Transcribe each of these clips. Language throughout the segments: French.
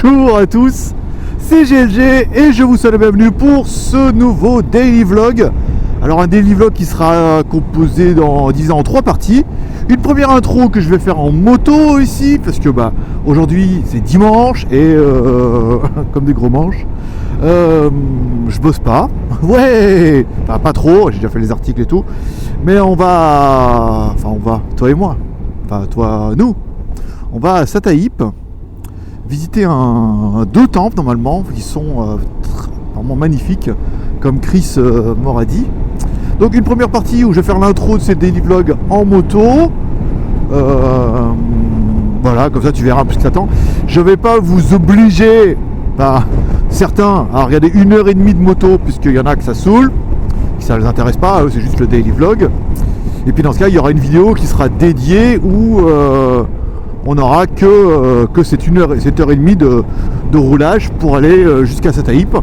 Bonjour à tous, c'est GLG et je vous souhaite la bienvenue pour ce nouveau daily vlog. Alors un daily vlog qui sera composé en 3 parties. Une première intro que je vais faire en moto ici parce que aujourd'hui c'est dimanche et comme des gros manches, je bosse pas. Ouais, enfin, pas trop, j'ai déjà fait les articles et tout. Mais on va, toi et moi, nous, on va à Sataïp visiter deux temples normalement qui sont vraiment magnifiques comme Chris m'aura dit. Donc une première partie où je vais faire l'intro de ces daily vlogs en moto. Voilà, comme ça tu verras un peu ce qui t'attend. Je vais pas vous obliger, certains, à regarder 1h30 de moto puisqu'il y en a que ça saoule, que ça les intéresse pas, c'est juste le daily vlog. Et puis dans ce cas il y aura une vidéo qui sera dédiée où on n'aura que cette 1h30 de roulage pour aller jusqu'à Sataïp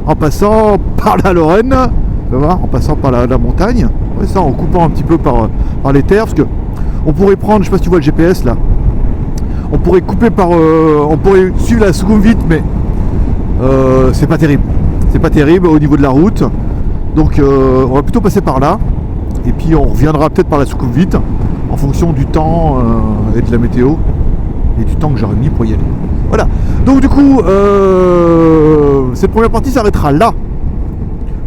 en passant par la Lorraine, en passant par la montagne, ça en coupant un petit peu par les terres, parce que on pourrait prendre, je sais pas si tu vois le GPS là, on pourrait couper on pourrait suivre la Sukhumvit, mais c'est pas terrible au niveau de la route, donc on va plutôt passer par là et puis on reviendra peut-être par la Sukhumvit en fonction du temps et de la météo et du temps que j'aurai mis pour y aller. Voilà, donc du coup cette première partie s'arrêtera là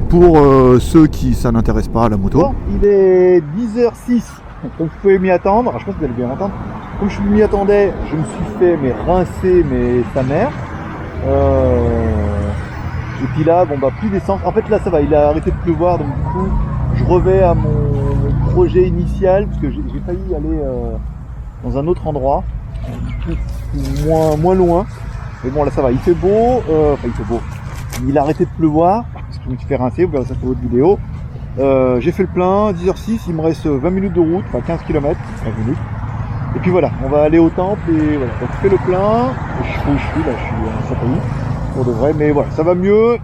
pour ceux qui ça n'intéresse pas à la moto. Bon, il est 10h06, comme vous pouvez m'y attendre, je pense que vous allez bien m'entendre. Comme je m'y attendais, je me suis fait rincer sa mère. Et puis là, plus d'essence. En fait là ça va, il a arrêté de pleuvoir, donc du coup je revais à mon projet initial, parce que j'ai failli aller dans un autre endroit, moins loin. Mais bon là ça va, il fait beau, il a arrêté de pleuvoir, parce que je me suis fait rincer, vous verrez ça sur votre vidéo. J'ai fait le plein, 10h06, il me reste 20 minutes de route, 15 km, 15 minutes. Et puis voilà, on va aller au temple et voilà, donc je fais le plein, je suis à Sataïp, pour de vrai, mais voilà, ça va mieux.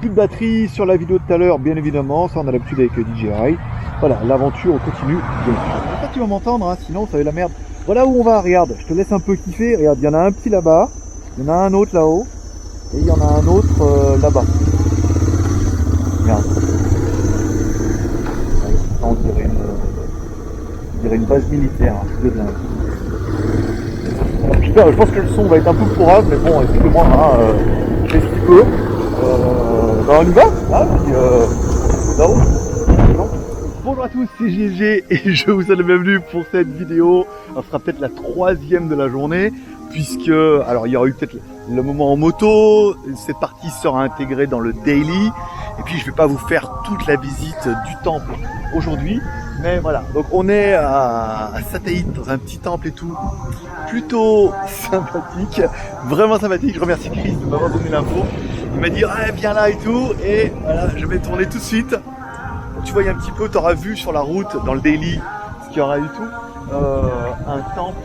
Plus de batterie sur la vidéo de tout à l'heure, bien évidemment, ça on a l'habitude avec DJI. Voilà, l'aventure continue. J'espère que tu vas m'entendre, hein, sinon ça va être la merde. Voilà où on va, regarde, je te laisse un peu kiffer. Regarde, il y en a un petit là-bas, il y en a un autre là-haut, et il y en a un autre là-bas. Regarde. On dirait une base militaire, hein, c'est de dingue. Je pense que le son va être un peu pourrable, mais bon, excusez-moi, je fais ce qu'il peut. On y va là-haut. Bonjour à tous, c'est GLG et je vous souhaite la bienvenue pour cette vidéo. Ça sera peut-être la 3e de la journée, puisque alors il y aura eu peut-être le moment en moto, cette partie sera intégrée dans le daily, et puis je vais pas vous faire toute la visite du temple aujourd'hui, mais voilà, donc on est à Sataïp dans un petit temple et tout, plutôt sympathique, vraiment sympathique. Je remercie Chris de m'avoir donné l'info. Il m'a dit viens là et tout, et voilà, je vais tourner tout de suite. Donc, tu vois un petit peu, tu auras vu sur la route, dans le daily, ce qu'il y aura du tout. Un temple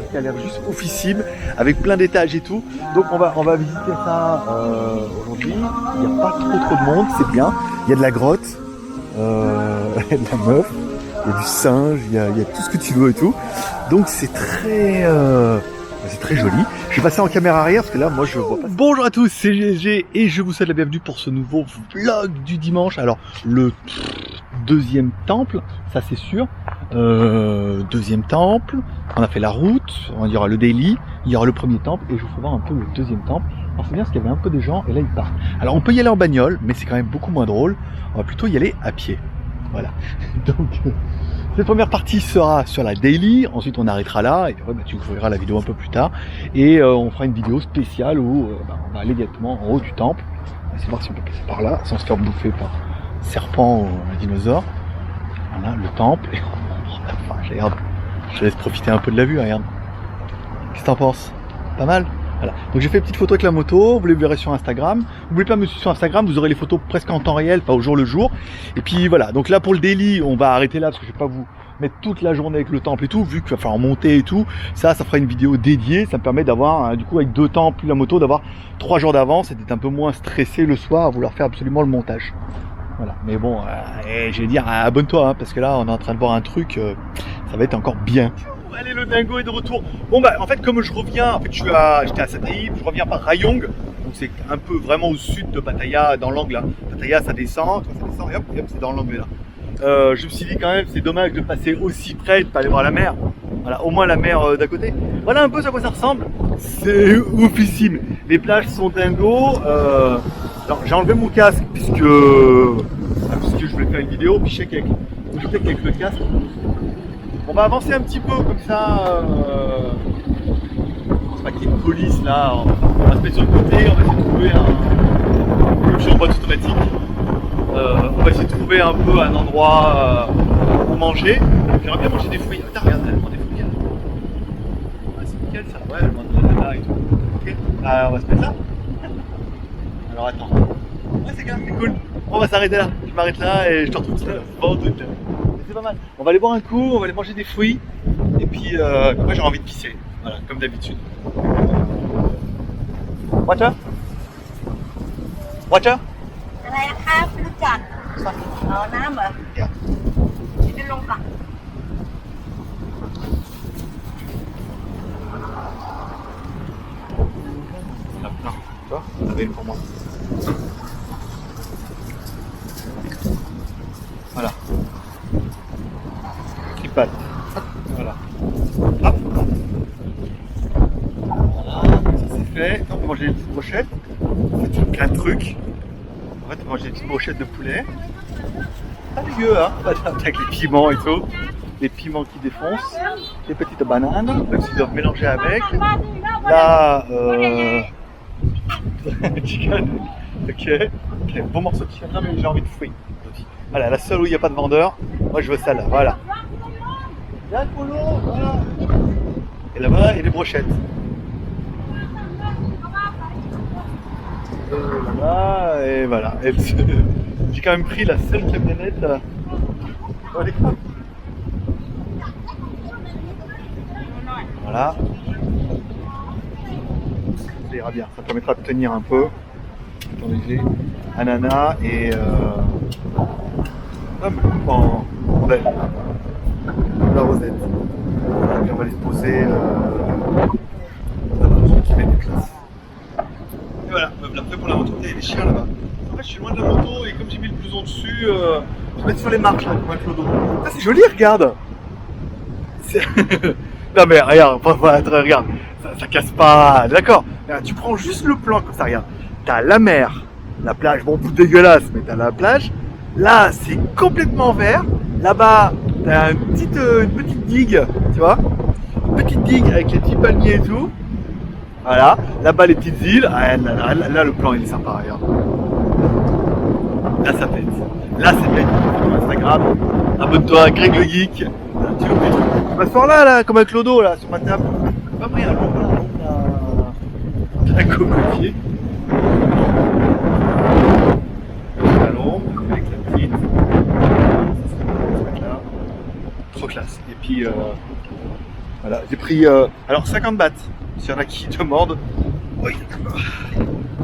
qui a l'air juste oufissime, avec plein d'étages et tout. Donc on va visiter ça aujourd'hui. Il n'y a pas trop de monde, c'est bien. Il y a de la grotte, il y a de la meuf, il y a du singe, il y a tout ce que tu veux et tout. Donc c'est très joli. Je vais passer en caméra arrière parce que là, moi, je vois pas. Bonjour à tous, c'est GLG et je vous souhaite la bienvenue pour ce nouveau vlog du dimanche. Alors, le deuxième temple, ça c'est sûr. Deuxième temple, on a fait la route, il y aura le daily, il y aura le premier temple et je vous ferai voir un peu le deuxième temple. Alors c'est bien parce qu'il y avait un peu des gens et là ils partent. Alors on peut y aller en bagnole, mais c'est quand même beaucoup moins drôle. On va plutôt y aller à pied. Voilà. Donc... cette première partie sera sur la daily, ensuite on arrêtera là, et tu verras la vidéo un peu plus tard, et on fera une vidéo spéciale où on va aller directement en haut du temple. On va essayer de voir si on peut passer par là, sans se faire bouffer par un serpent ou un dinosaure. Voilà, le temple, et regarde, je te laisse profiter un peu de la vue, regarde. Qu'est-ce que t'en penses? Pas mal? Voilà. Donc j'ai fait une petite photo avec la moto, vous les verrez sur Instagram. N'oubliez pas de me suivre sur Instagram, vous aurez les photos presque en temps réel, pas au jour le jour. Et puis voilà, donc là pour le daily, on va arrêter là parce que je vais pas vous mettre toute la journée avec le temple et tout, vu qu'il va falloir monter et tout. Ça fera une vidéo dédiée, ça me permet d'avoir, du coup avec 2 temples plus la moto, d'avoir 3 jours d'avance et d'être un peu moins stressé le soir à vouloir faire absolument le montage. Voilà, mais bon, je vais dire, abonne-toi, hein, parce que là on est en train de voir un truc, ça va être encore bien. Allez, le dingo est de retour. Bon bah en fait comme je reviens, en fait j'étais à Satraïb, je reviens par Rayong, donc c'est un peu vraiment au sud de Pattaya, dans l'angle là. Pattaya ça descend et hop c'est dans l'angle là. Je me suis dit quand même c'est dommage de passer aussi près et de pas aller voir la mer. Voilà, au moins la mer d'à côté. Voilà un peu à quoi ça ressemble. C'est oufissime. Les plages sont dingo. Alors j'ai enlevé mon casque puisque je voulais faire une vidéo, puis je sais qu'avec le casque. On va avancer un petit peu comme ça. C'est pas qu'il y ait une police là. On va se mettre sur le côté, on va essayer de trouver un. Comme je suis en boîte automatique. On va essayer de trouver un peu un endroit où manger. J'aimerais bien manger des fruits. Attends, regarde, elle demande des fruits. Ah, c'est nickel ça. Ouais, elle demande de là et tout. Ok. On va se mettre là. Alors attends. Ouais, c'est quand même cool. On va s'arrêter là. Je m'arrête là et je te retrouve tout à l'heure. Bon truc là. C'est pas mal. On va aller boire un coup, on va aller manger des fruits. Et puis, moi j'ai envie de pisser. Voilà, comme d'habitude. Water? Water? อะไรนะคะไม่รู้จักเอาน้ำเหรอกินได้ลงก่อน Il y en a plein. Tu vois? Avec pour moi. Voilà. Tripade. Voilà. Hop. Voilà, ça c'est fait. On peut manger des petites brochettes. C'est plein de trucs. En fait, on peut manger des petites brochettes de poulet. Pas dégueu, hein? Avec les piments et tout. Les piments qui défoncent. Des petites bananes. Même s'ils doivent mélanger avec. Là, chicken. Ok. Bon morceau de chicken. Non, mais j'ai envie de fruits. Voilà, la seule où il n'y a pas de vendeur. Moi, je veux ça là. Voilà. Là, voilà. Et là-bas, il y a des brochettes. Et là-bas, et voilà. J'ai quand même pris la seule camionnette là. Oh, les crabes. Voilà. Ça ira bien, ça permettra de tenir un peu. Attendez, ananas et en rondelle. La rosette. Voilà, puis on va les poser là-bas, qui met des classes. Et voilà, après pour la moto, il y a des chiens là-bas. En fait, je suis loin de la moto et comme j'ai mis le blouson dessus, je vais mettre sur les marches là, comme un clodo. Ah, c'est joli, regarde! Non mais regarde, regarde, ça casse pas, d'accord? Tu prends juste le plan comme ça, regarde. T'as la mer, la plage, bon, tout dégueulasse, mais t'as la plage. Là, c'est complètement vert. Là-bas, t'as une petite digue, tu vois? Une petite digue avec les petits palmiers et tout. Voilà. Là-bas, les petites îles. Ah, là, le plan, il est sympa, regarde. Là, ça pète. Là, c'est magnifique. Sur Instagram. Abonne-toi à Greg le Geek. Là, tu vois, je m'assois là, comme un clodo, là, sur ma table. Pas pris un cocotier. Avec la petite. Trop classe. Et puis voilà, j'ai pris alors 50 bahts. S'il y en a qui demandent. Oui,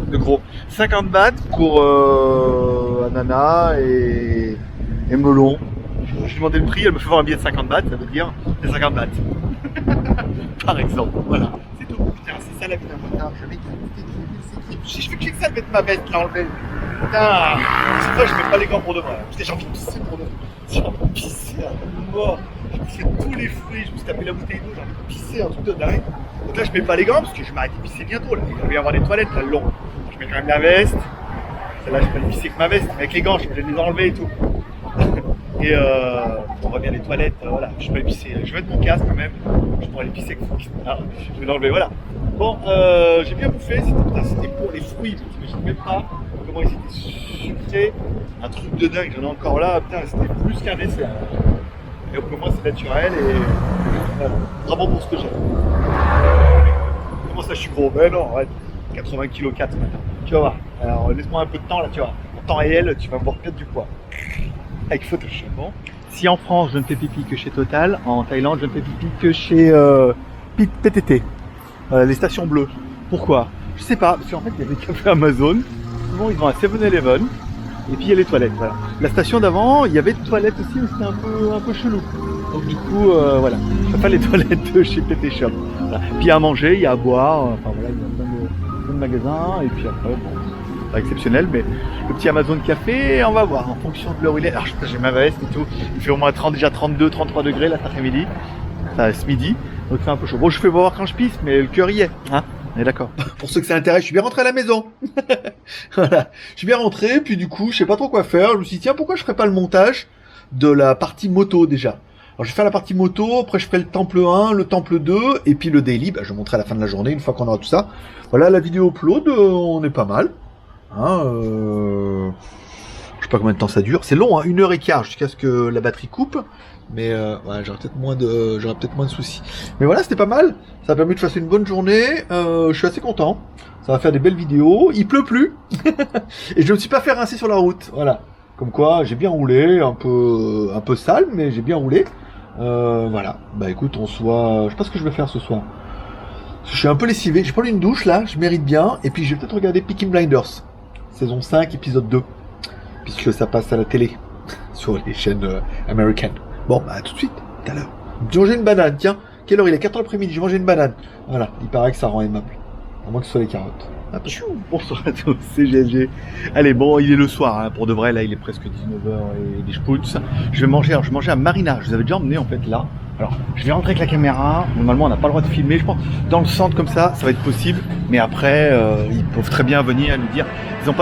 de gros. 50 bahts pour ananas et melon. J'ai demandé le prix, elle me fait voir un billet de 50 bahts, ça veut dire c'est 50 bahts. Par exemple, voilà. C'est tout. Putain, c'est ça la vie d'un motard. Si je fais que ça, je vais mettre ma veste, l'enlever. Putain, c'est vrai, je mets pas les gants pour de vrai. Putain, j'ai envie de pisser pour de vrai. J'ai envie de pisser à mort. J'ai poussé tous les fruits, je me suis tapé la bouteille d'eau, j'ai envie de pisser, un truc de dingue. Donc là, je mets pas les gants parce que je vais m'arrêter de pisser bientôt. Là. Il va y avoir des toilettes là le long. Je mets quand même la veste. Celle-là, je peux les pisser avec ma veste, mais avec les gants, je vais les enlever et tout. Et on va bien les toilettes, voilà, je peux les pisser. Je vais mettre mon casque quand même, je pourrais les pisser avec mon casque. Je vais l'enlever, voilà. Bon, j'ai bien bouffé, c'était pour les fruits, je t'imagine même pas comment ils étaient sucrés. Un truc de dingue, j'en ai encore là, putain, c'était plus qu'un dessert. Et au moins c'est naturel et voilà, vraiment pour ce que j'ai. Comment ça je suis gros? Ben non, arrête, 80 kg 4 ce matin. Tu vas voir, alors laisse-moi un peu de temps là, tu vois. En temps réel, tu vas me voir perdre du poids. Avec Photoshop. Bon. Si en France je ne fais pipi que chez Total, en Thaïlande je ne fais pipi que chez PTT, les stations bleues. Pourquoi? Je sais pas, parce qu'en fait il y a des cafés Amazon, souvent ils vont à 7-Eleven, et puis il y a les toilettes. Voilà. La station d'avant, il y avait des toilettes aussi, mais c'était un peu chelou. Donc du coup, voilà, je fais pas les toilettes de chez Pépé Shop. Voilà. Puis il y a à manger, il y a à boire, enfin voilà, il y a plein de magasins, et puis après, bon, pas exceptionnel, mais le petit Amazon Café, on va voir, en fonction de l'heure où il est. Alors j'ai ma veste et tout, il fait au moins 30, déjà 32, 33 degrés là cet après-midi, ce midi, donc c'est un peu chaud. Bon, je fais voir quand je pisse, mais le cœur y est, hein, on est d'accord. Pour ceux que ça intéresse, je suis bien rentré à la maison. Voilà, je suis bien rentré, puis du coup, je sais pas trop quoi faire, je me suis dit, tiens, pourquoi je ferais pas le montage de la partie moto déjà. Alors je vais faire la partie moto, après je ferai le temple 1, le temple 2, et puis le daily, bah, je montrerai à la fin de la journée, une fois qu'on aura tout ça. Voilà, la vidéo upload, on est pas mal. Hein, je sais pas combien de temps ça dure. C'est long, hein, 1h15 jusqu'à ce que la batterie coupe. Mais ouais, j'aurais peut-être moins de soucis. Mais voilà, c'était pas mal. Ça a permis de passer une bonne journée. Je suis assez content. Ça va faire des belles vidéos. Il pleut plus. Et je ne me suis pas fait rincer sur la route. Voilà. Comme quoi, j'ai bien roulé. Un peu sale, mais j'ai bien roulé. Voilà. Bah écoute, on se voit. Je sais pas ce que je vais faire ce soir. Je suis un peu lessivé. J'ai pris une douche là. Je mérite bien. Et puis je vais peut-être regarder Peaky Blinders. Saison 5, épisode 2. Puisque ça passe à la télé. Sur les chaînes américaines. Bon, bah tout de suite, tout à l'heure. J'ai mangé une banane, tiens. Quelle heure il est? 4h l'après-midi, j'ai mangé une banane. Voilà, il paraît que ça rend aimable. À moins que ce soit les carottes. Bonsoir à tous, c'est GLG. Allez, bon, il est le soir, hein, pour de vrai, là il est presque 19h et des spouts. Je vais manger, alors je vais manger à Marina, je vous avais déjà emmené en fait là. Alors, je vais rentrer avec la caméra, normalement on n'a pas le droit de filmer, je pense, dans le centre comme ça va être possible. Mais après, ils peuvent très bien venir nous dire,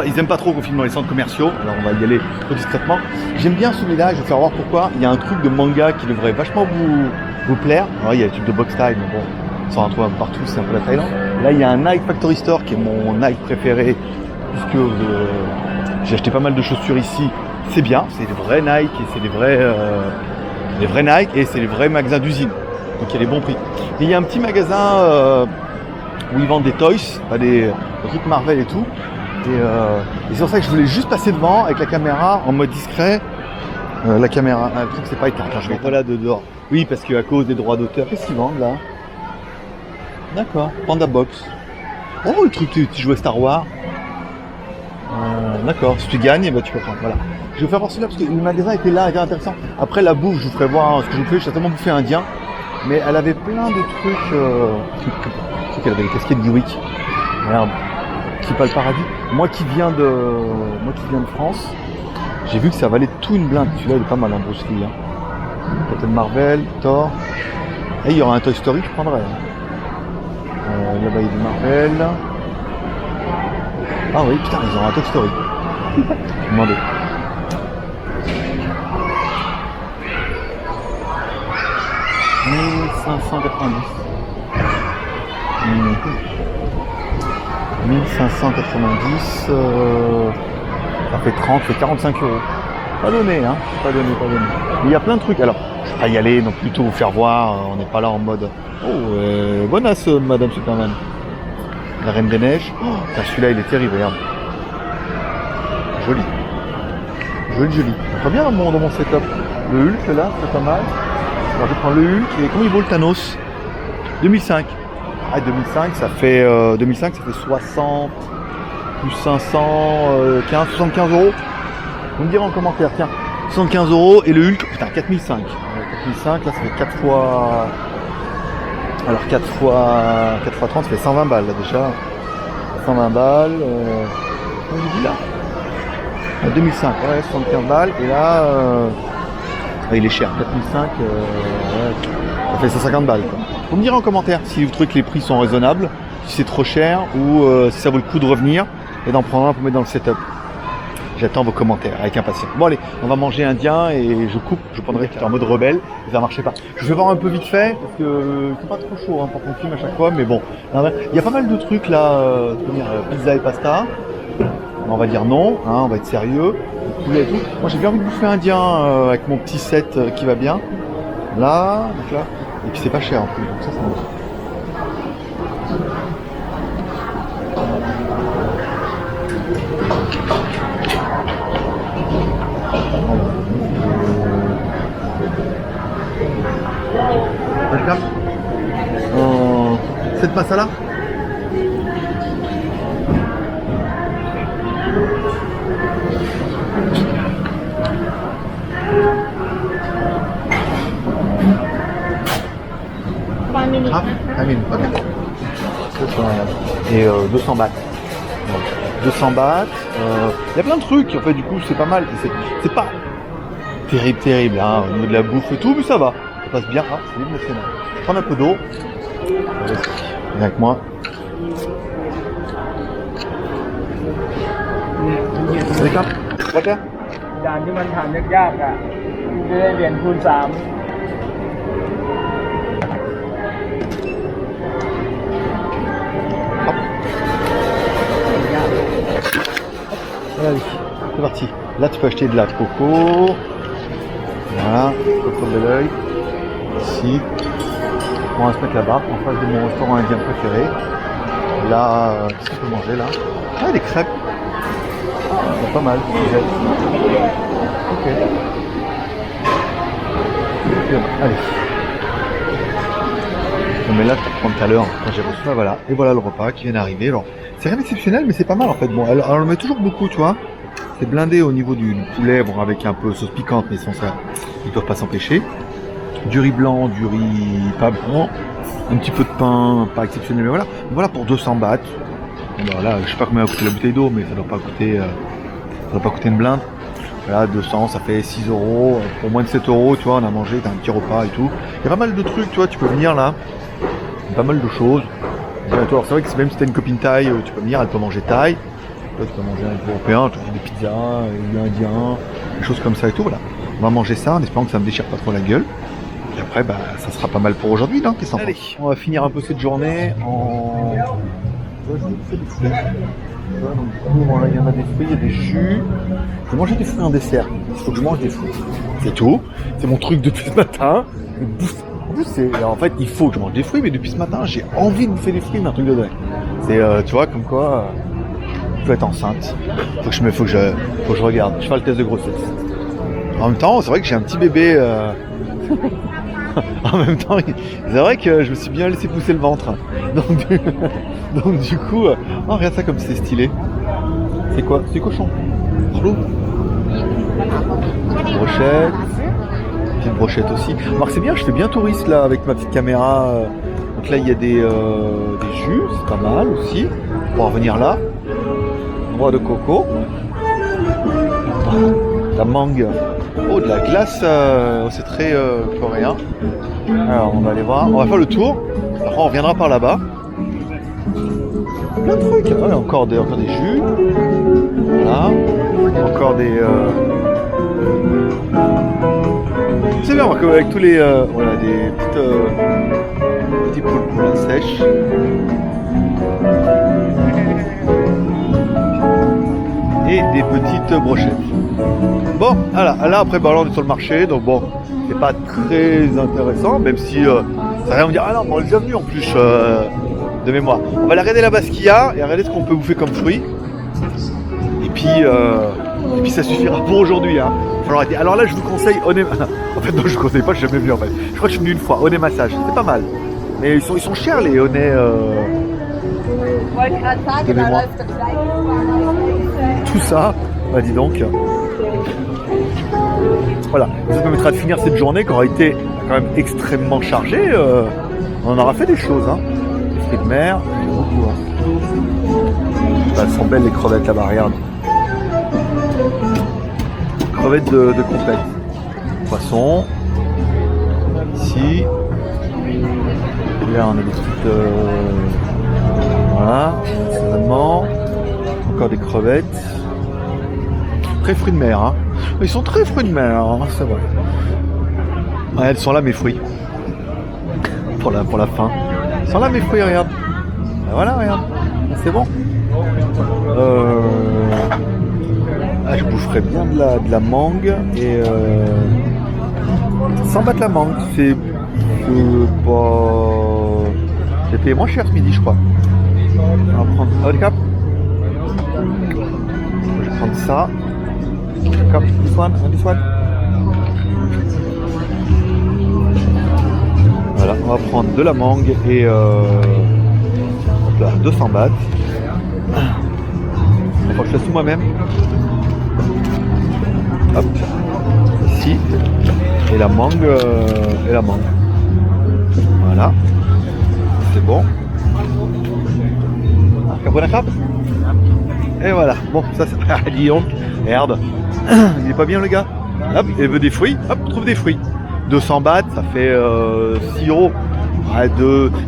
ils aiment pas trop qu'on filme dans les centres commerciaux, alors on va y aller trop discrètement. J'aime bien celui-là, je vais faire voir pourquoi. Il y a un truc de manga qui devrait vachement vous plaire. Alors il y a le truc de box time, mais bon, ça en trouve un peu partout, c'est un peu la Thaïlande. Là il y a un Nike Factory Store qui est mon Nike préféré, puisque j'ai acheté pas mal de chaussures ici. C'est bien, c'est des vrais Nike et c'est des vrais Nike et c'est les vrais magasins d'usine. Donc il y a des bons prix. Et il y a un petit magasin où ils vendent des toys, des trucs Marvel et tout. Et c'est pour ça que je voulais juste passer devant avec la caméra en mode discret. La caméra, le truc c'est pas éteint. Je vais pas là dehors. Oui, parce qu'à cause des droits d'auteur. Qu'est-ce qu'ils vendent là? D'accord, Panda Box. Oh, le truc, tu jouais Star Wars. D'accord, si tu gagnes, bah, tu peux prendre. Voilà. Je vais faire voir celui-là parce que le magasin était là, était intéressant. Après la bouffe, je vous ferai voir ce que je vous fais. J'ai tellement bouffé indien, mais elle avait plein de trucs. Je sais qu'elle avait les casquettes Gewick. Merde. Qui pas le paradis. Moi qui viens de France, j'ai vu que ça valait tout une blinde. Celui-là il est pas mal, hein, Bruce Lee. Hein. Captain Marvel, Thor. Et il y aura un Toy Story, je prendrais. Là-bas il y a du Marvel. Ah oui, putain, ils ont un Toy Story. Demandez. « 1590. 1590, ça fait 30, ça fait 45 euros. Pas donné, hein, pas donné. Mais il y a plein de trucs. Alors, je vais pas y aller, donc plutôt vous faire voir, on n'est pas là en mode oh, bonasse, Madame Superman. La Reine des Neiges. Oh, celui-là, il est terrible, regarde. Joli. Joli. Très bien dans mon setup. Le Hulk, là, c'est pas mal. Alors, je prends le Hulk, et comment il vaut le Thanos? 2005. Ah, 2005, ça fait 60 plus 75 euros. Vous me direz en commentaire, tiens, 75 euros et le Hulk, putain, 4005. 4005, là ça fait 4 fois. Alors 4 fois 30, ça fait 120 balles là déjà. 120 balles. Comment je dis là 2005, ouais, 75 balles. Et là, il est cher, 4005, ouais, ça fait 150 balles quoi. Vous me direz en commentaire si vous trouvez que les prix sont raisonnables, si c'est trop cher ou si ça vaut le coup de revenir et d'en prendre un pour mettre dans le setup. J'attends vos commentaires avec impatience. Bon allez, on va manger indien et je coupe, je prendrai en mode rebelle et ça marchait pas. Je vais voir un peu vite fait parce que c'est pas trop chaud hein, pour qu'on filme à chaque fois, mais bon. Il y a pas mal de trucs là, pizza et pasta. On va dire non, hein, on va être sérieux. Poulet et tout. Moi j'ai bien envie de bouffer indien avec mon petit set qui va bien. Là, donc là. Et puis c'est pas cher en plus, donc ça c'est bon. Welcome. Cette masala. Ah, Amine, ok. Et 200 bahts. Donc, 200 bahts. Il y a plein de trucs, en fait, du coup, c'est pas mal. C'est pas terrible, hein, au niveau de la bouffe et tout, mais ça va. Ça passe bien. Ah, c'est l'émotionnel. Je vais prendre un peu d'eau. Viens avec moi. C'est quoi? Water? จานที่มันทานยากๆอ่ะจะได้เหรียญคูณ 3 Allez, c'est parti. Là, tu peux acheter de la coco. Voilà, coco de l'œil. Ici. On va se mettre là-bas, en face de mon restaurant indien préféré. Là, qu'est-ce qu'on peut manger là? Ah, des crêpes. C'est pas mal. Ok. Allez. Non, mais là, je peux prendre tout à l'heure quand j'ai reçu. Voilà. Et voilà le repas qui vient d'arriver. Alors, c'est rien d'exceptionnel, mais c'est pas mal en fait. Bon, alors on en met toujours beaucoup, tu vois. C'est blindé au niveau du poulet, bon, avec un peu sauce piquante, mais sans ça, ils doivent pas s'empêcher. Du riz blanc, du riz pas bon, un petit peu de pain, pas exceptionnel, mais voilà. Voilà pour 200 bahts. Voilà, je sais pas combien va coûter la bouteille d'eau, mais ça doit pas coûter une blinde. Voilà, 200, ça fait 6 euros. Pour moins de 7 euros, tu vois, on a mangé, t'as un petit repas et tout. Il y a pas mal de trucs, tu vois, tu peux venir là. Pas mal de choses. Alors, c'est vrai que même si t'as une copine thaï, tu peux venir, elle peut manger thaï. Tu peux manger un peu européen, tu peux des pizzas, des indiens, des choses comme ça et tout, voilà. On va manger ça en espérant que ça me déchire pas trop la gueule. Et après, bah, ça sera pas mal pour aujourd'hui, non? Qu'est-ce que t'en penses? Allez, on va finir un peu cette journée en... Voilà, il y en a des fruits, il y a des jus. Je vais manger des fruits en dessert. Il faut que je mange des fruits. C'est tout. C'est mon truc depuis ce matin. En fait, il faut que je mange des fruits, mais depuis ce matin, j'ai envie de bouffer des fruits, mais un truc de dingue. C'est, tu vois, comme quoi, je peux être enceinte. Faut que je regarde. Je fais le test de grossesse. En même temps, c'est vrai que j'ai un petit bébé. En même temps, c'est vrai que je me suis bien laissé pousser le ventre. Donc du coup, oh, regarde ça comme c'est stylé. C'est quoi? C'est cochon. Bravo. Brochette. Petite brochette aussi. Alors c'est bien, je fais bien touriste là avec ma petite caméra. Donc là il y a des jus, c'est pas mal aussi. On va revenir là. Noix de coco. La mangue. Oh, de la glace, c'est très coréen. Alors on va aller voir. On va faire le tour. Après on reviendra par là-bas. Plein de trucs. Ouais, encore des jus. Voilà. Encore des... C'est bien avec tous les... voilà, des petits poules sèches. Et des petites brochettes. Bon, voilà, là après bah, là, on est sur le marché, donc bon, c'est pas très intéressant, même si ça va rien me dire, ah non, on est déjà venu en plus de mémoire. On va aller regarder là-bas ce qu'il y a et regarder ce qu'on peut bouffer comme fruits. Et puis ça suffira pour aujourd'hui. Hein. Alors là, je vous conseille Oné. En fait, non, je vous conseille pas, je suis jamais venu en fait. Je crois que je suis venu une fois, Oné Massage, c'est pas mal. Mais ils sont chers les Oné. De mémoire. Tout ça, bah dis donc. Voilà, ça nous permettra de finir cette journée qui aura été quand même extrêmement chargée. On en aura fait des choses, hein. Les fruits de mer, beaucoup. Hein. Elles sont belles les crevettes là-bas, regarde. Crevettes de compète. Poisson. Ici. Et là on a des petites... voilà, certainement. Encore des crevettes. Très fruits de mer, hein. Ils sont très fruits de mer, hein, c'est vrai. Ouais, elles sont là mes fruits. Pour la fin. Elles sont là mes fruits, regarde. Ben voilà, regarde. C'est bon. Je boufferais bien de la mangue et 100 bahts la mangue. C'est pas... J'ai payé moins cher ce midi, je crois. On va prendre... Oh, les cap. Je vais prendre ça. Cap, this one, and this one. Voilà, on va prendre de la mangue et là, 200 bahts. Faut que je fasse tout moi-même. Hop, ici. Et la mangue, Voilà. Bon crabe. Et voilà. Bon, ça c'est... Ah, dis donc. Merde. Il est pas bien le gars. Hop, il veut des fruits. Hop, trouve des fruits. 200 bahts, ça fait 6 euros. Ouais,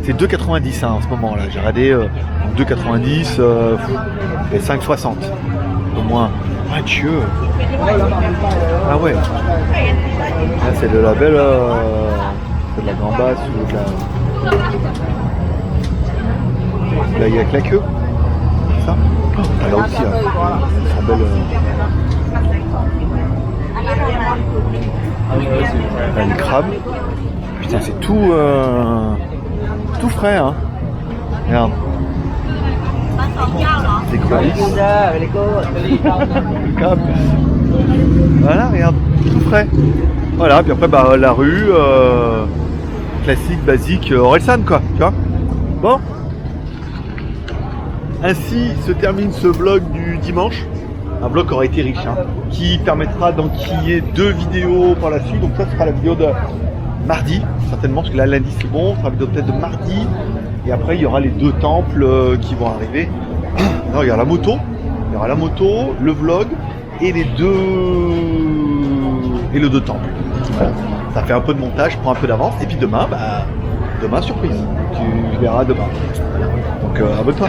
c'est 2,90 hein, en ce moment là. J'ai regardé 2,90 et 5,60. Au moins. Ah Dieu. Ah ouais. Là c'est le label c'est de la gambasse ou de la. Là il y a que la queue. Ça. Oh, là aussi, hein. Ça sent belle. Là, les crabes. Putain c'est tout frais hein. Regarde. Des coulisses. Crabes. Voilà, regarde, tout frais. Voilà, puis après bah la rue classique, basique, Orelsan quoi, tu vois. Bon. Ainsi se termine ce vlog du dimanche. Un vlog qui aura été riche, hein, qui permettra d'enquiller 2 vidéos par la suite. Donc ça sera la vidéo de mardi, certainement, parce que là lundi c'est bon, ça sera la vidéo peut-être de mardi. Et après il y aura les 2 temples qui vont arriver. Non, il y aura la moto, le vlog et les 2 le 2 temples. Voilà. Ça fait un peu de montage, prend un peu d'avance. Et puis demain, demain surprise. Tu verras demain. Voilà. Donc abonne-toi.